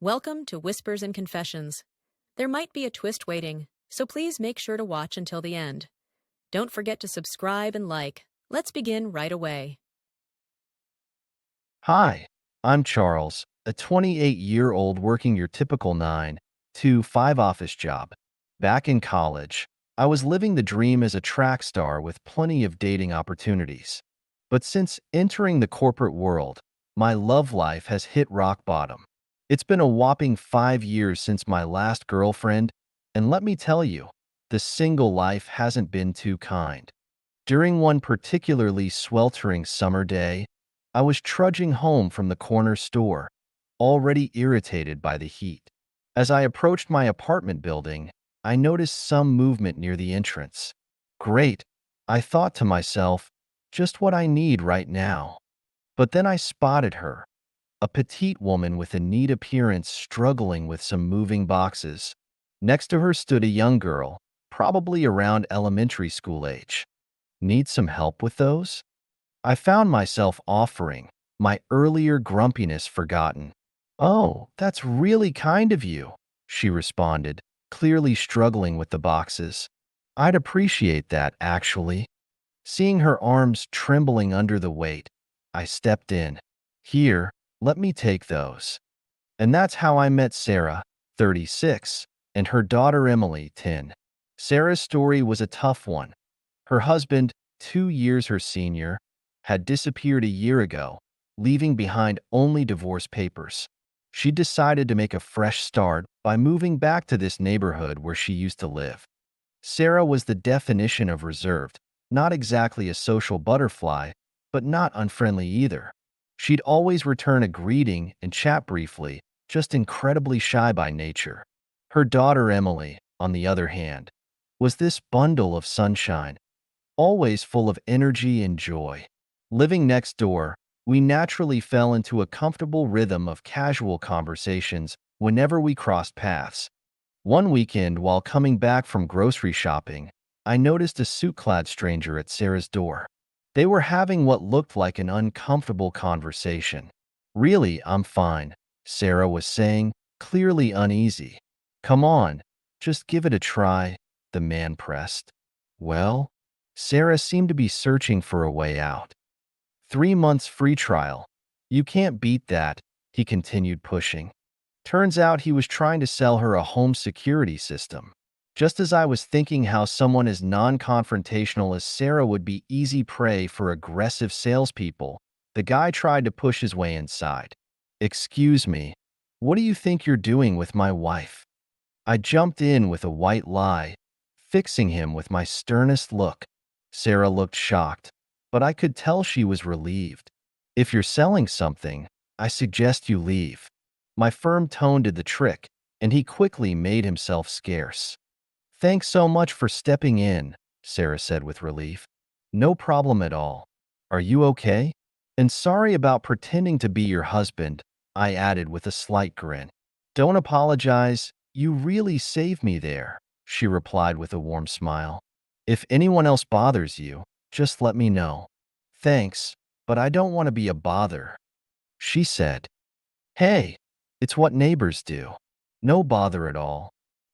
Welcome to Whispers and Confessions. There might be a twist waiting, so please make sure to watch until the end. Don't forget to subscribe and like. Let's begin right away. Hi, I'm Charles, a 28-year-old working your typical 9 to 5 office job. Back in college, I was living the dream as a track star with plenty of dating opportunities. But since entering the corporate world, my love life has hit rock bottom. It's been a whopping 5 years since my last girlfriend, and let me tell you, the single life hasn't been too kind. During one particularly sweltering summer day, I was trudging home from the corner store, already irritated by the heat. As I approached my apartment building, I noticed some movement near the entrance. Great, I thought to myself, just what I need right now. But then I spotted her, a petite woman with a neat appearance struggling with some moving boxes. Next to her stood a young girl, probably around elementary school age. Need some help with those? I found myself offering, my earlier grumpiness forgotten. Oh, that's really kind of you, she responded, clearly struggling with the boxes. I'd appreciate that, actually. Seeing her arms trembling under the weight, I stepped in. Here, let me take those. And that's how I met Sarah, 36, and her daughter Emily, 10. Sarah's story was a tough one. Her husband, 2 years her senior, had disappeared a year ago, leaving behind only divorce papers. She decided to make a fresh start by moving back to this neighborhood where she used to live. Sarah was the definition of reserved, not exactly a social butterfly, but not unfriendly either. She'd always return a greeting and chat briefly, just incredibly shy by nature. Her daughter Emily, on the other hand, was this bundle of sunshine, always full of energy and joy. Living next door, we naturally fell into a comfortable rhythm of casual conversations whenever we crossed paths. One weekend, while coming back from grocery shopping, I noticed a suit-clad stranger at Sarah's door. They were having what looked like an uncomfortable conversation. Really, I'm fine, Sarah was saying, clearly uneasy. Come on, just give it a try, the man pressed. Well, Sarah seemed to be searching for a way out. 3 months free trial. You can't beat that, he continued pushing. Turns out he was trying to sell her a home security system. Just as I was thinking how someone as non-confrontational as Sarah would be easy prey for aggressive salespeople, the guy tried to push his way inside. Excuse me, what do you think you're doing with my wife? I jumped in with a white lie, fixing him with my sternest look. Sarah looked shocked, but I could tell she was relieved. If you're selling something, I suggest you leave. My firm tone did the trick, and he quickly made himself scarce. Thanks so much for stepping in, Sarah said with relief. No problem at all. Are you okay? And sorry about pretending to be your husband, I added with a slight grin. Don't apologize, you really saved me there, she replied with a warm smile. If anyone else bothers you, just let me know. Thanks, but I don't want to be a bother, she said. Hey, it's what neighbors do. No bother at all.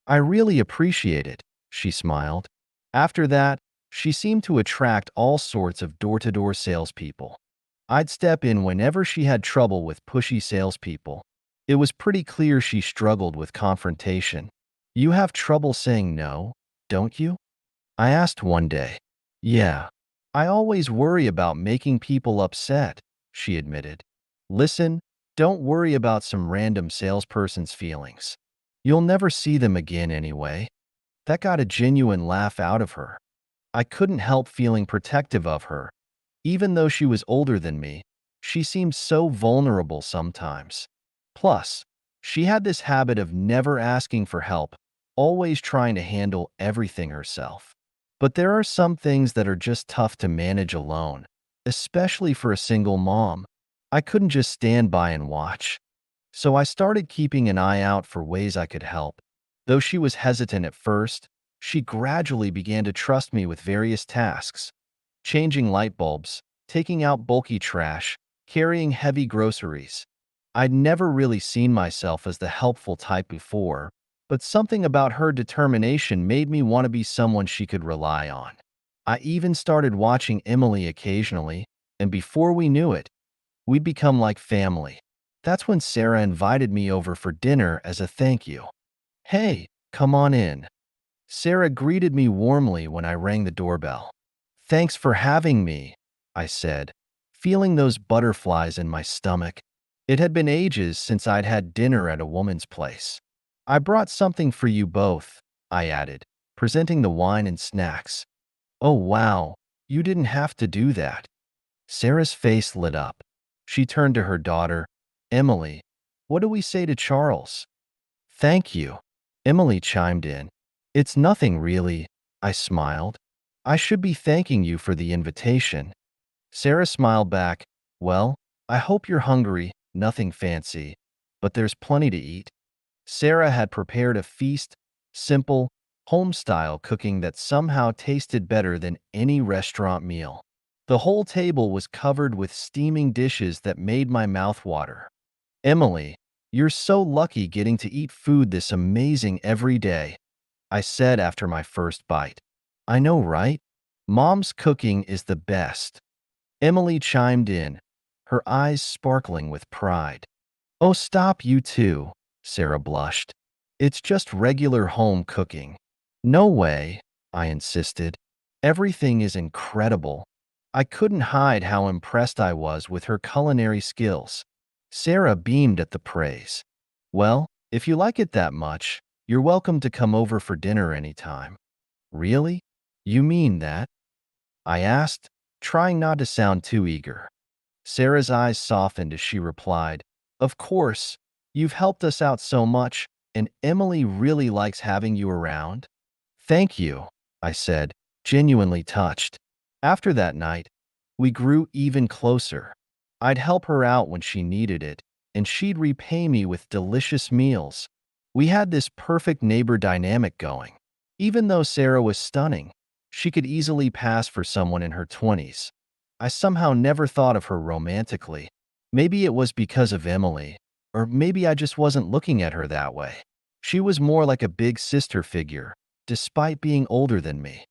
I really appreciate it, she smiled. After that, she seemed to attract all sorts of door-to-door salespeople. I'd step in whenever she had trouble with pushy salespeople. It was pretty clear she struggled with confrontation. You have trouble saying no, don't you? I asked one day. Yeah, I always worry about making people upset, she admitted. Listen, don't worry about some random salesperson's feelings. You'll never see them again anyway. That got a genuine laugh out of her. I couldn't help feeling protective of her. Even though she was older than me, she seemed so vulnerable sometimes. Plus, she had this habit of never asking for help, always trying to handle everything herself. But there are some things that are just tough to manage alone, especially for a single mom. I couldn't just stand by and watch. So I started keeping an eye out for ways I could help. Though she was hesitant at first, she gradually began to trust me with various tasks: changing light bulbs, taking out bulky trash, carrying heavy groceries. I'd never really seen myself as the helpful type before, but something about her determination made me want to be someone she could rely on. I even started watching Emily occasionally, and before we knew it, we'd become like family. That's when Sarah invited me over for dinner as a thank you. Hey, come on in. Sarah greeted me warmly when I rang the doorbell. Thanks for having me, I said, feeling those butterflies in my stomach. It had been ages since I'd had dinner at a woman's place. I brought something for you both, I added, presenting the wine and snacks. Oh wow, you didn't have to do that. Sarah's face lit up. She turned to her daughter, Emily. What do we say to Charles? Thank you. Emily chimed in. It's nothing really, I smiled. I should be thanking you for the invitation. Sarah smiled back. Well, I hope you're hungry, nothing fancy, but there's plenty to eat. Sarah had prepared a feast, simple, home-style cooking that somehow tasted better than any restaurant meal. The whole table was covered with steaming dishes that made my mouth water. Emily, you're so lucky getting to eat food this amazing every day, I said after my first bite. I know, right? Mom's cooking is the best. Emily chimed in, her eyes sparkling with pride. Oh, stop you too, Sarah blushed. It's just regular home cooking. No way, I insisted. Everything is incredible. I couldn't hide how impressed I was with her culinary skills. Sarah beamed at the praise. Well, if you like it that much, you're welcome to come over for dinner anytime. Really? You mean that? I asked, trying not to sound too eager. Sarah's eyes softened as she replied, Of course, you've helped us out so much, and Emily really likes having you around. Thank you, I said, genuinely touched. After that night, we grew even closer. I'd help her out when she needed it, and she'd repay me with delicious meals. We had this perfect neighbor dynamic going. Even though Sarah was stunning, she could easily pass for someone in her 20s. I somehow never thought of her romantically. Maybe it was because of Emily, or maybe I just wasn't looking at her that way. She was more like a big sister figure, despite being older than me.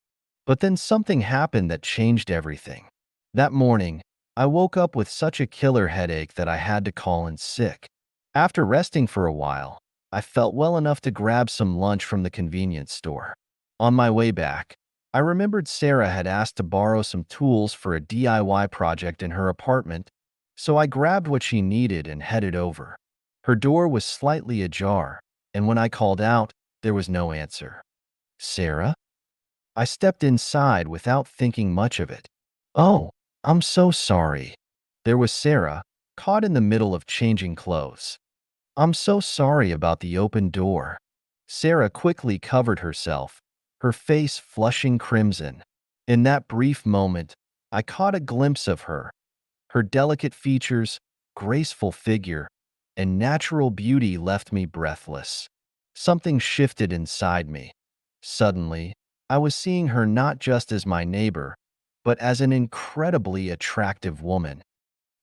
But then something happened that changed everything. That morning, I woke up with such a killer headache that I had to call in sick. After resting for a while, I felt well enough to grab some lunch from the convenience store. On my way back, I remembered Sarah had asked to borrow some tools for a DIY project in her apartment, so I grabbed what she needed and headed over. Her door was slightly ajar, and when I called out, there was no answer. Sarah? I stepped inside without thinking much of it. Oh, I'm so sorry. There was Sarah, caught in the middle of changing clothes. I'm so sorry about the open door. Sarah quickly covered herself, her face flushing crimson. In that brief moment, I caught a glimpse of her. Her delicate features, graceful figure, and natural beauty left me breathless. Something shifted inside me. Suddenly, I was seeing her not just as my neighbor, but as an incredibly attractive woman.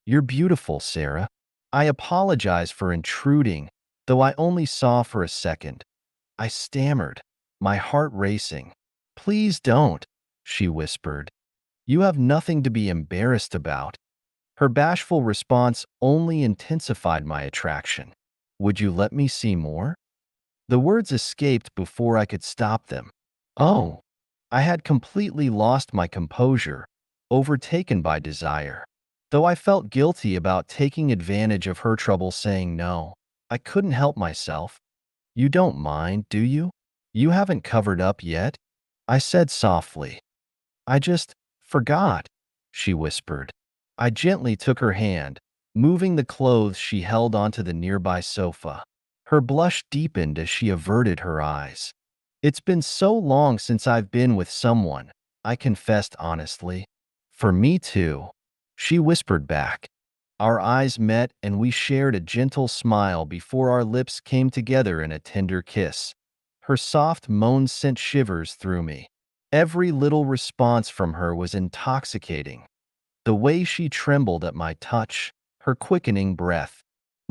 You're beautiful, Sarah. I apologize for intruding, though I only saw for a second. I stammered, my heart racing. Please don't, she whispered. You have nothing to be embarrassed about. Her bashful response only intensified my attraction. Would you let me see more? The words escaped before I could stop them. Oh, I had completely lost my composure, overtaken by desire. Though I felt guilty about taking advantage of her trouble saying no, I couldn't help myself. You don't mind, do you? You haven't covered up yet? I said softly. I just forgot, she whispered. I gently took her hand, moving the clothes she held onto the nearby sofa. Her blush deepened as she averted her eyes. It's been so long since I've been with someone, I confessed honestly. For me too, she whispered back. Our eyes met and we shared a gentle smile before our lips came together in a tender kiss. Her soft moan sent shivers through me. Every little response from her was intoxicating. The way she trembled at my touch, her quickening breath,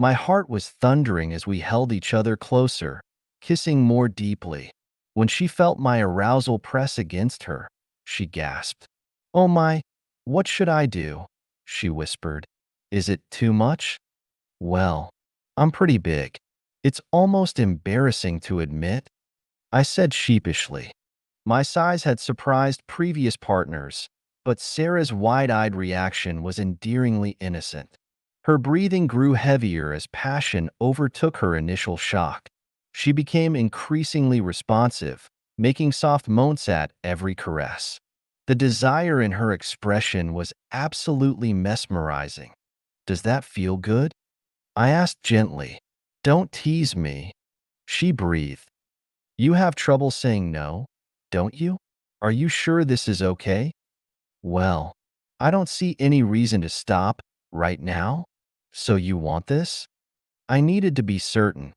My heart was thundering as we held each other closer, kissing more deeply. When she felt my arousal press against her, she gasped. "Oh my, what should I do?" she whispered. "Is it too much?" "Well, I'm pretty big. It's almost embarrassing to admit," I said sheepishly. My size had surprised previous partners, but Sarah's wide-eyed reaction was endearingly innocent. Her breathing grew heavier as passion overtook her initial shock. She became increasingly responsive, making soft moans at every caress. The desire in her expression was absolutely mesmerizing. "Does that feel good?" I asked gently. "Don't tease me." She breathed. "You have trouble saying no, don't you? Are you sure this is okay?" "Well, I don't see any reason to stop right now. So you want this?" I needed to be certain.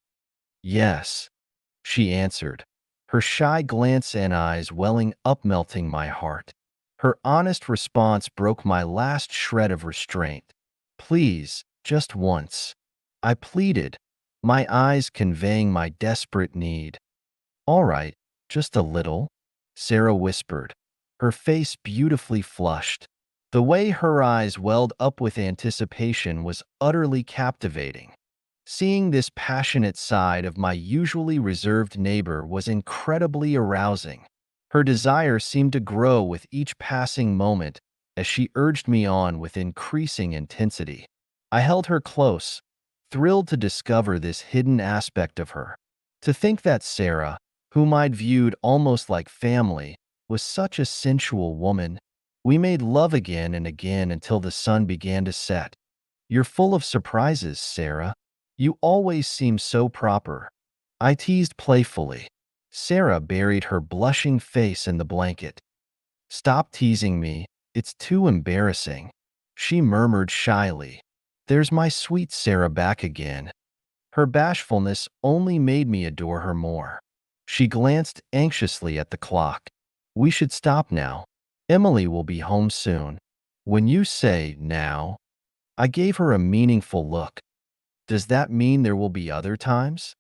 "Yes," she answered, her shy glance and eyes welling up, melting my heart. Her honest response broke my last shred of restraint. "Please, just once," I pleaded, my eyes conveying my desperate need. "All right, just a little," Sarah whispered, her face beautifully flushed. The way her eyes welled up with anticipation was utterly captivating. Seeing this passionate side of my usually reserved neighbor was incredibly arousing. Her desire seemed to grow with each passing moment as she urged me on with increasing intensity. I held her close, thrilled to discover this hidden aspect of her. To think that Sarah, whom I'd viewed almost like family, was such a sensual woman. We made love again and again until the sun began to set. "You're full of surprises, Sarah. You always seem so proper," I teased playfully. Sarah buried her blushing face in the blanket. "Stop teasing me. It's too embarrassing," she murmured shyly. There's my sweet Sarah back again. Her bashfulness only made me adore her more. She glanced anxiously at the clock. "We should stop now. Emily will be home soon." "When you say now," I gave her a meaningful look. "Does that mean there will be other times?"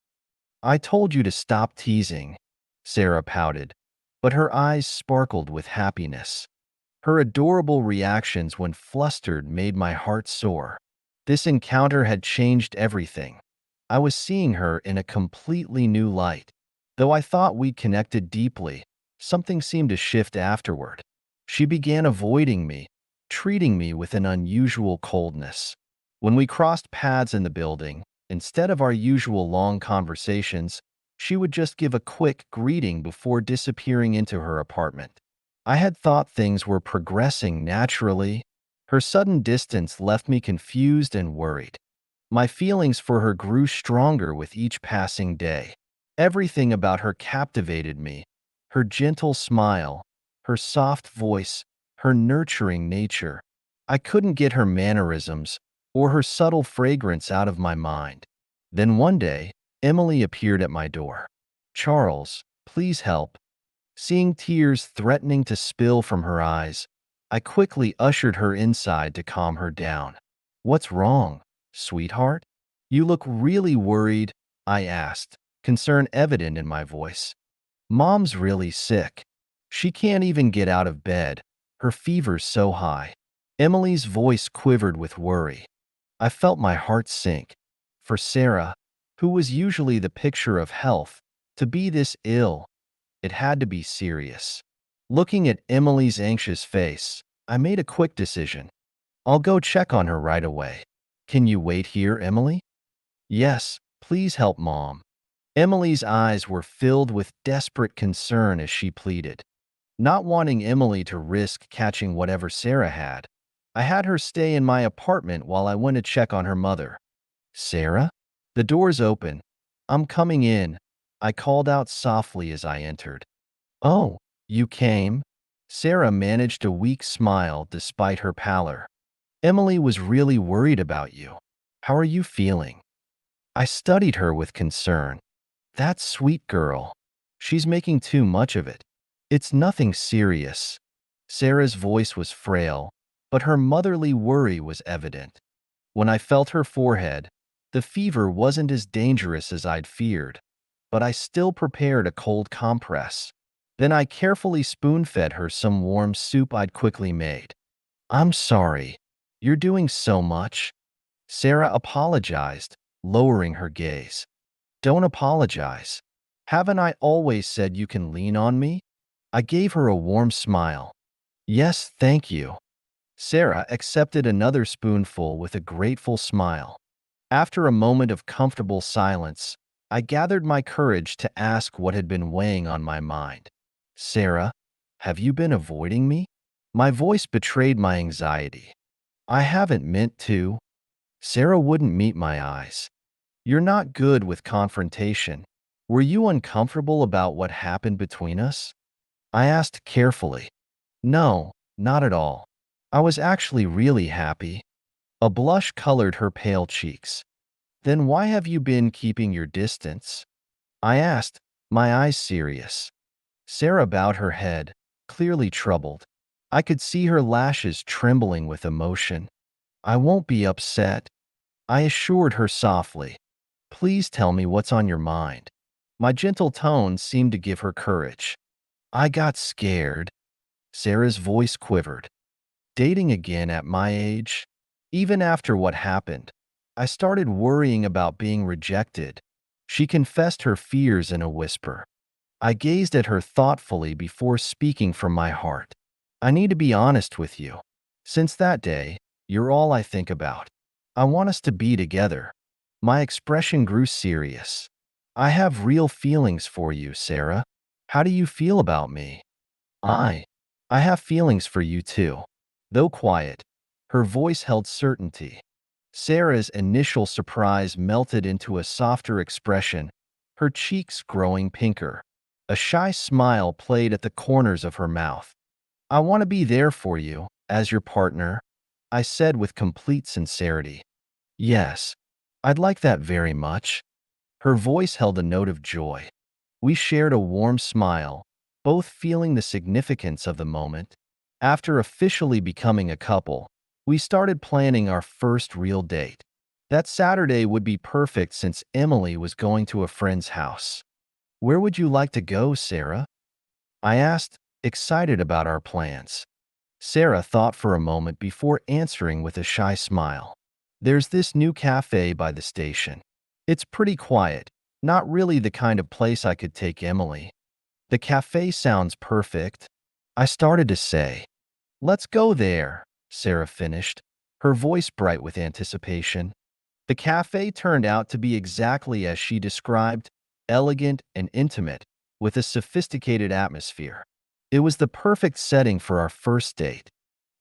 "I told you to stop teasing," Sarah pouted, but her eyes sparkled with happiness. Her adorable reactions when flustered made my heart soar. This encounter had changed everything. I was seeing her in a completely new light. Though I thought we'd connected deeply, something seemed to shift afterward. She began avoiding me, treating me with an unusual coldness. When we crossed paths in the building, instead of our usual long conversations, she would just give a quick greeting before disappearing into her apartment. I had thought things were progressing naturally. Her sudden distance left me confused and worried. My feelings for her grew stronger with each passing day. Everything about her captivated me. Her gentle smile, her soft voice, her nurturing nature. I couldn't get her mannerisms or her subtle fragrance out of my mind. Then one day, Emily appeared at my door. "Charles, please help." Seeing tears threatening to spill from her eyes, I quickly ushered her inside to calm her down. "What's wrong, sweetheart? You look really worried," I asked, concern evident in my voice. "Mom's really sick. She can't even get out of bed. Her fever's so high." Emily's voice quivered with worry. I felt my heart sink. For Sarah, who was usually the picture of health, to be this ill, it had to be serious. Looking at Emily's anxious face, I made a quick decision. "I'll go check on her right away. Can you wait here, Emily?" "Yes, please help Mom." Emily's eyes were filled with desperate concern as she pleaded. Not wanting Emily to risk catching whatever Sarah had, I had her stay in my apartment while I went to check on her mother. "Sarah? The door's open. I'm coming in," I called out softly as I entered. "Oh, you came?" Sarah managed a weak smile despite her pallor. "Emily was really worried about you. How are you feeling?" I studied her with concern. "That sweet girl. She's making too much of it. It's nothing serious." Sarah's voice was frail, but her motherly worry was evident. When I felt her forehead, The fever wasn't as dangerous as I'd feared, but I still prepared a cold compress. Then I carefully spoon-fed her some warm soup I'd quickly made. "I'm sorry. You're doing so much." Sarah apologized, lowering her gaze. "Don't apologize. Haven't I always said you can lean on me?" I gave her a warm smile. "Yes, thank you." Sarah accepted another spoonful with a grateful smile. After a moment of comfortable silence, I gathered my courage to ask what had been weighing on my mind. "Sarah, have you been avoiding me?" My voice betrayed my anxiety. "I haven't meant to." Sarah wouldn't meet my eyes. "You're not good with confrontation. Were you uncomfortable about what happened between us?" I asked carefully. "No, not at all. I was actually really happy." A blush colored her pale cheeks. "Then why have you been keeping your distance?" I asked, my eyes serious. Sarah bowed her head, clearly troubled. I could see her lashes trembling with emotion. "I won't be upset," I assured her softly. "Please tell me what's on your mind." My gentle tone seemed to give her courage. "I got scared." Sarah's voice quivered. "Dating again at my age? Even after what happened, I started worrying about being rejected." She confessed her fears in a whisper. I gazed at her thoughtfully before speaking from my heart. "I need to be honest with you. Since that day, you're all I think about. I want us to be together." My expression grew serious. "I have real feelings for you, Sarah. How do you feel about me?" I. "I have feelings for you too." Though quiet, her voice held certainty. Sarah's initial surprise melted into a softer expression, her cheeks growing pinker. A shy smile played at the corners of her mouth. "I want to be there for you, as your partner," I said with complete sincerity. "Yes, I'd like that very much." Her voice held a note of joy. We shared a warm smile, both feeling the significance of the moment. After officially becoming a couple, we started planning our first real date. That Saturday would be perfect since Emily was going to a friend's house. "Where would you like to go, Sarah?" I asked, excited about our plans. Sarah thought for a moment before answering with a shy smile. "There's this new cafe by the station. It's pretty quiet, not really the kind of place I could take Emily." "The cafe sounds perfect," I started to say. "Let's go there," Sarah finished, her voice bright with anticipation. The cafe turned out to be exactly as she described, elegant and intimate, with a sophisticated atmosphere. It was the perfect setting for our first date.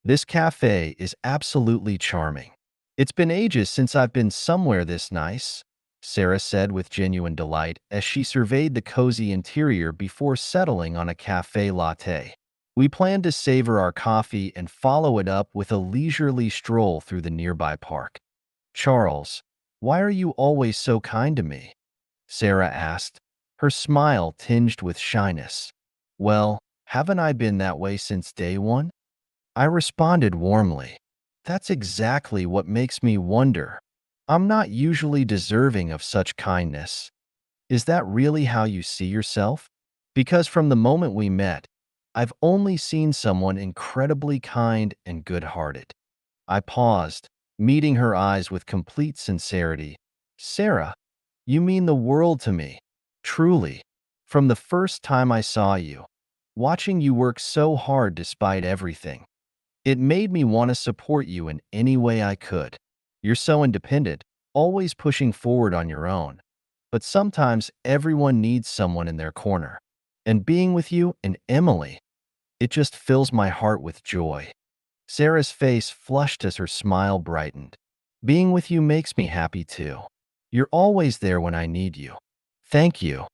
"This cafe is absolutely charming. It's been ages since I've been somewhere this nice," Sarah said with genuine delight as she surveyed the cozy interior before settling on a cafe latte. We planned to savor our coffee and follow it up with a leisurely stroll through the nearby park. "Charles, why are you always so kind to me?" Sarah asked, her smile tinged with shyness. "Well, haven't I been that way since day one?" I responded warmly. "That's exactly what makes me wonder. I'm not usually deserving of such kindness." "Is that really how you see yourself?" "Because from the moment we met, I've only seen someone incredibly kind and good-hearted." I paused, meeting her eyes with complete sincerity. "Sarah, you mean the world to me. Truly. From the first time I saw you, watching you work so hard despite everything, it made me want to support you in any way I could. You're so independent, always pushing forward on your own. But sometimes everyone needs someone in their corner. And being with you and Emily, it just fills my heart with joy." Sarah's face flushed as her smile brightened. "Being with you makes me happy too. You're always there when I need you." "Thank you.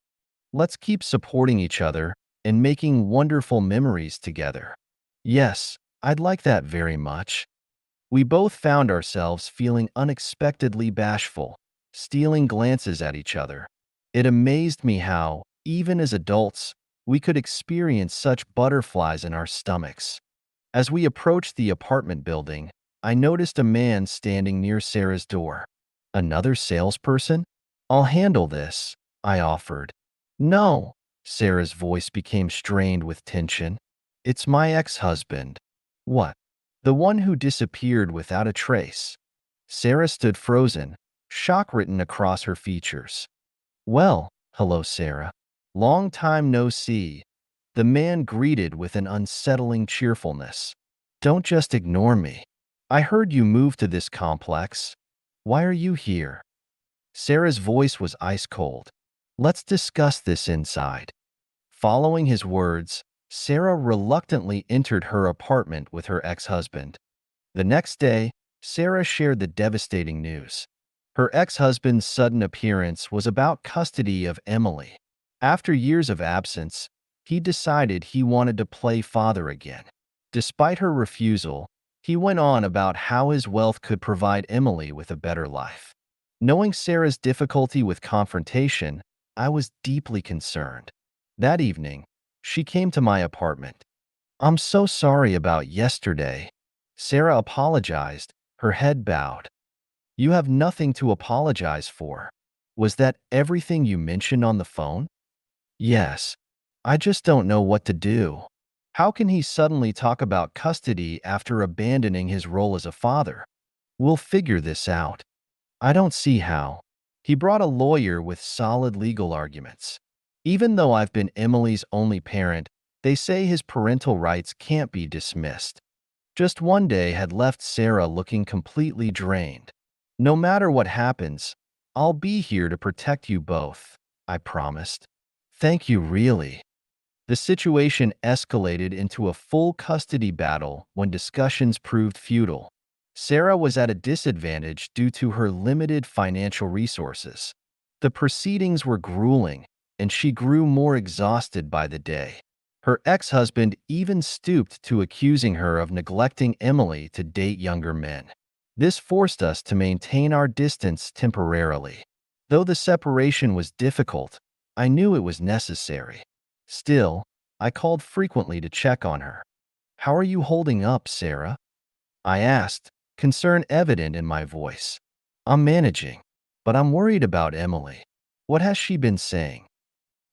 Let's keep supporting each other and making wonderful memories together." "Yes, I'd like that very much." We both found ourselves feeling unexpectedly bashful, stealing glances at each other. It amazed me how, even as adults, we could experience such butterflies in our stomachs. As we approached the apartment building, I noticed a man standing near Sarah's door. Another salesperson? I'll handle this, I offered. No, Sarah's voice became strained with tension. It's my ex-husband. What? The one who disappeared without a trace. Sarah stood frozen, shock written across her features. Well, hello, Sarah. Long time no see. The man greeted with an unsettling cheerfulness. Don't just ignore me. I heard you moved to this complex. Why are you here? Sarah's voice was ice cold. Let's discuss this inside. Following his words, Sarah reluctantly entered her apartment with her ex-husband. The next day, Sarah shared the devastating news. Her ex-husband's sudden appearance was about custody of Emily. After years of absence, he decided he wanted to play father again. Despite her refusal, he went on about how his wealth could provide Emily with a better life. Knowing Sarah's difficulty with confrontation, I was deeply concerned. That evening, she came to my apartment. I'm so sorry about yesterday. Sarah apologized, her head bowed. You have nothing to apologize for. Was that everything you mentioned on the phone? Yes. I just don't know what to do. How can he suddenly talk about custody after abandoning his role as a father? We'll figure this out. I don't see how. He brought a lawyer with solid legal arguments. Even though I've been Emily's only parent, they say his parental rights can't be dismissed. Just one day had left Sarah looking completely drained. No matter what happens, I'll be here to protect you both, I promised. Thank you, really. The situation escalated into a full custody battle when discussions proved futile. Sarah was at a disadvantage due to her limited financial resources. The proceedings were grueling, and she grew more exhausted by the day. Her ex-husband even stooped to accusing her of neglecting Emily to date younger men. This forced us to maintain our distance temporarily. Though the separation was difficult, I knew it was necessary. Still, I called frequently to check on her. How are you holding up, Sarah? I asked, concern evident in my voice. I'm managing, but I'm worried about Emily. What has she been saying?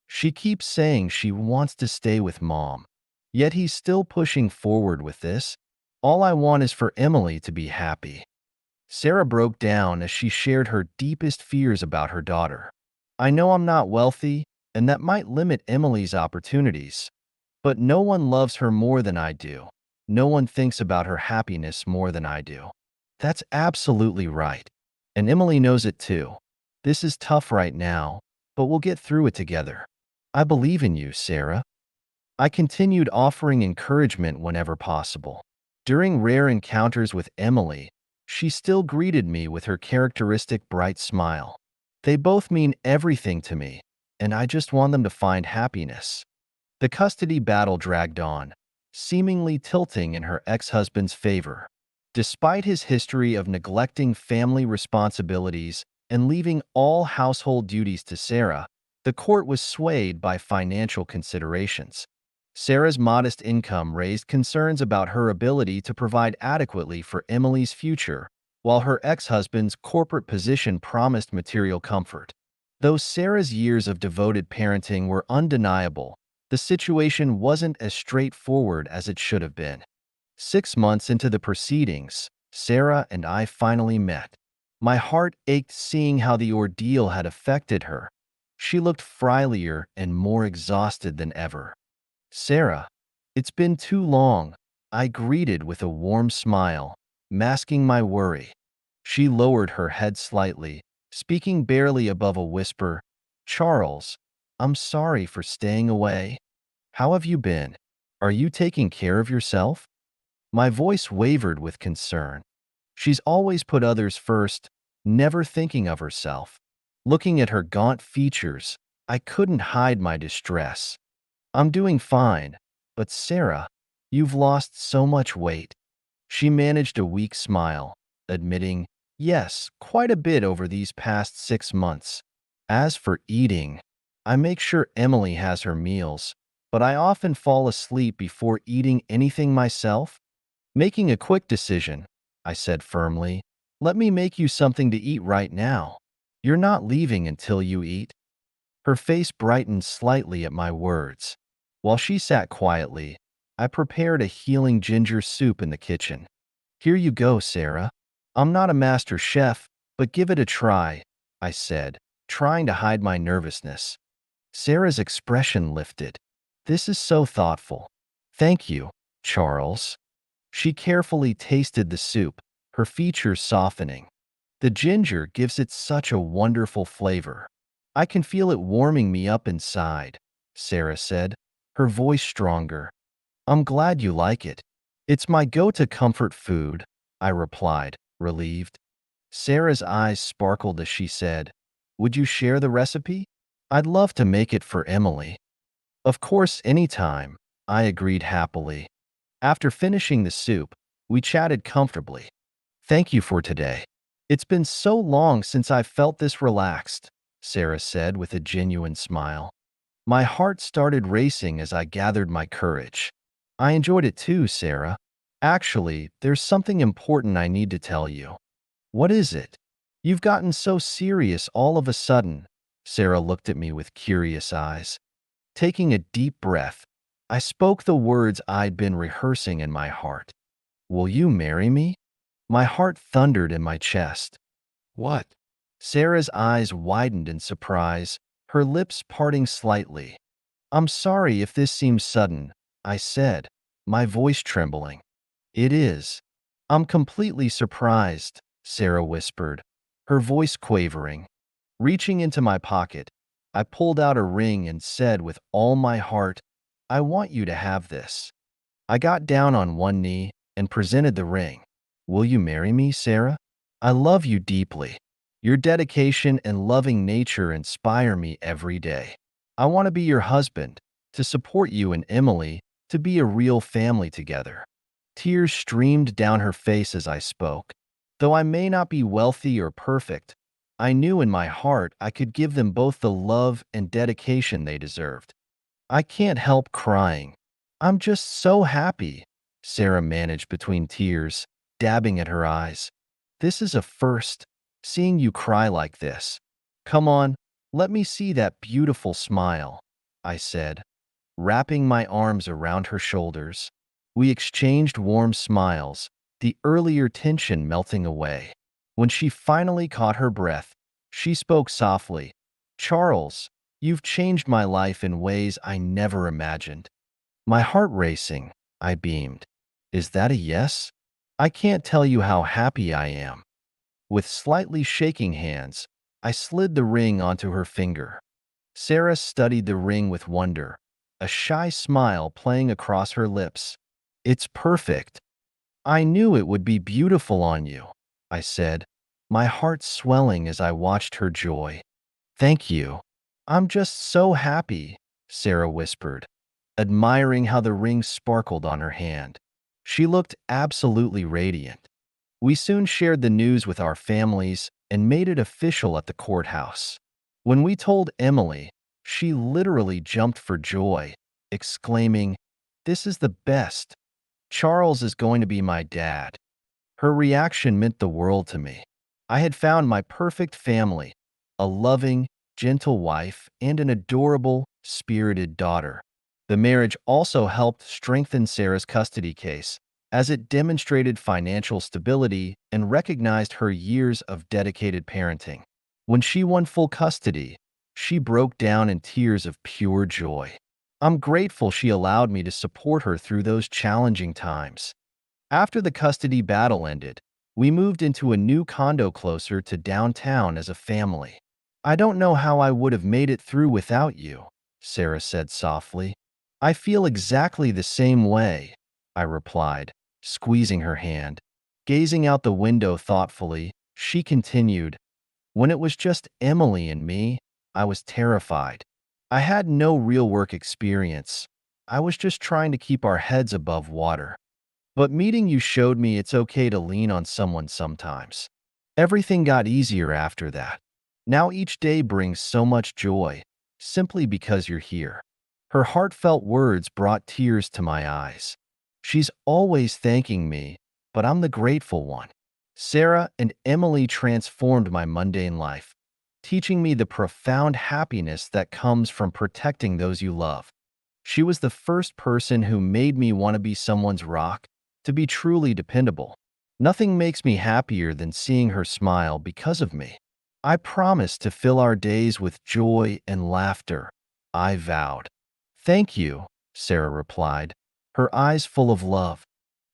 She keeps saying she wants to stay with Mom. Yet he's still pushing forward with this. All I want is for Emily to be happy. Sarah broke down as she shared her deepest fears about her daughter. I know I'm not wealthy, and that might limit Emily's opportunities. But no one loves her more than I do. No one thinks about her happiness more than I do. That's absolutely right. And Emily knows it too. This is tough right now, but we'll get through it together. I believe in you, Sarah. I continued offering encouragement whenever possible. During rare encounters with Emily, she still greeted me with her characteristic bright smile. They both mean everything to me, and I just want them to find happiness. The custody battle dragged on, seemingly tilting in her ex-husband's favor. Despite his history of neglecting family responsibilities and leaving all household duties to Sarah, the court was swayed by financial considerations. Sarah's modest income raised concerns about her ability to provide adequately for Emily's future, while her ex-husband's corporate position promised material comfort. Though Sarah's years of devoted parenting were undeniable, the situation wasn't as straightforward as it should have been. 6 months into the proceedings, Sarah and I finally met. My heart ached seeing how the ordeal had affected her. She looked frilier and more exhausted than ever. Sarah, it's been too long, I greeted with a warm smile, masking my worry. She lowered her head slightly, speaking barely above a whisper. Charles, I'm sorry for staying away. How have you been? Are you taking care of yourself? My voice wavered with concern. She's always put others first, never thinking of herself. Looking at her gaunt features, I couldn't hide my distress. I'm doing fine, but Sarah, you've lost so much weight. She managed a weak smile, admitting, yes, quite a bit over these past 6 months. As for eating, I make sure Emily has her meals, but I often fall asleep before eating anything myself. Making a quick decision, I said firmly. Let me make you something to eat right now. You're not leaving until you eat. Her face brightened slightly at my words. While she sat quietly, I prepared a healing ginger soup in the kitchen. Here you go, Sarah. I'm not a master chef, but give it a try, I said, trying to hide my nervousness. Sarah's expression lifted. This is so thoughtful. Thank you, Charles. She carefully tasted the soup, her features softening. The ginger gives it such a wonderful flavor. I can feel it warming me up inside, Sarah said, her voice stronger. I'm glad you like it. It's my go-to comfort food, I replied, relieved. Sarah's eyes sparkled as she said, Would you share the recipe? I'd love to make it for Emily. Of course, anytime, I agreed happily. After finishing the soup, we chatted comfortably. Thank you for today. It's been so long since I felt this relaxed, Sarah said with a genuine smile. My heart started racing as I gathered my courage. I enjoyed it too, Sarah. Actually, there's something important I need to tell you. What is it? You've gotten so serious all of a sudden. Sarah looked at me with curious eyes. Taking a deep breath, I spoke the words I'd been rehearsing in my heart. Will you marry me? My heart thundered in my chest. What? Sarah's eyes widened in surprise, her lips parting slightly. I'm sorry if this seems sudden, I said, my voice trembling. It is. I'm completely surprised, Sarah whispered, her voice quavering. Reaching into my pocket, I pulled out a ring and said with all my heart, I want you to have this. I got down on one knee and presented the ring. Will you marry me, Sarah? I love you deeply. Your dedication and loving nature inspire me every day. I want to be your husband, to support you and Emily, to be a real family together. Tears streamed down her face as I spoke. Though I may not be wealthy or perfect, I knew in my heart I could give them both the love and dedication they deserved. I can't help crying. I'm just so happy, Sarah managed between tears, dabbing at her eyes. This is a first, seeing you cry like this. Come on, let me see that beautiful smile, I said, wrapping my arms around her shoulders. We exchanged warm smiles, the earlier tension melting away. When she finally caught her breath, she spoke softly. Charles, you've changed my life in ways I never imagined. My heart racing, I beamed. Is that a yes? I can't tell you how happy I am. With slightly shaking hands, I slid the ring onto her finger. Sarah studied the ring with wonder, a shy smile playing across her lips. It's perfect. I knew it would be beautiful on you, I said, my heart swelling as I watched her joy. Thank you. I'm just so happy, Sarah whispered, admiring how the ring sparkled on her hand. She looked absolutely radiant. We soon shared the news with our families and made it official at the courthouse. When we told Emily, she literally jumped for joy, exclaiming, This is the best. Charles is going to be my dad. Her reaction meant the world to me. I had found my perfect family, a loving, gentle wife, and an adorable, spirited daughter. The marriage also helped strengthen Sarah's custody case, as it demonstrated financial stability and recognized her years of dedicated parenting. When she won full custody, she broke down in tears of pure joy. I'm grateful she allowed me to support her through those challenging times. After the custody battle ended, we moved into a new condo closer to downtown as a family. I don't know how I would have made it through without you, Sarah said softly. I feel exactly the same way, I replied, squeezing her hand. Gazing out the window thoughtfully, she continued, When it was just Emily and me, I was terrified. I had no real work experience. I was just trying to keep our heads above water. But meeting you showed me it's okay to lean on someone sometimes. Everything got easier after that. Now each day brings so much joy, simply because you're here. Her heartfelt words brought tears to my eyes. She's always thanking me, but I'm the grateful one. Sarah and Emily transformed my mundane life, teaching me the profound happiness that comes from protecting those you love. She was the first person who made me want to be someone's rock, to be truly dependable. Nothing makes me happier than seeing her smile because of me. I promised to fill our days with joy and laughter. I vowed. Thank you, Sarah replied, her eyes full of love.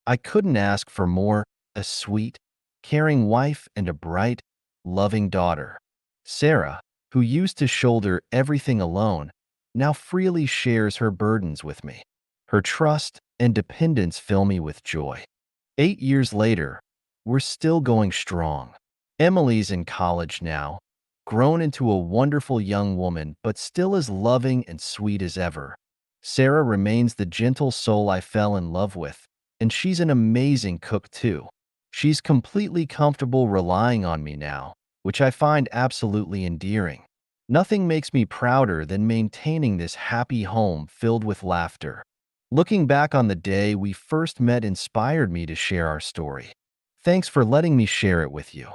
I couldn't ask for more, a sweet, caring wife and a bright, loving daughter. Sarah, who used to shoulder everything alone, now freely shares her burdens with me. Her trust and dependence fill me with joy. 8 years later, we're still going strong. Emily's in college now, grown into a wonderful young woman, but still as loving and sweet as ever. Sarah remains the gentle soul I fell in love with, and she's an amazing cook too. She's completely comfortable relying on me now, which I find absolutely endearing. Nothing makes me prouder than maintaining this happy home filled with laughter. Looking back on the day we first met inspired me to share our story. Thanks for letting me share it with you.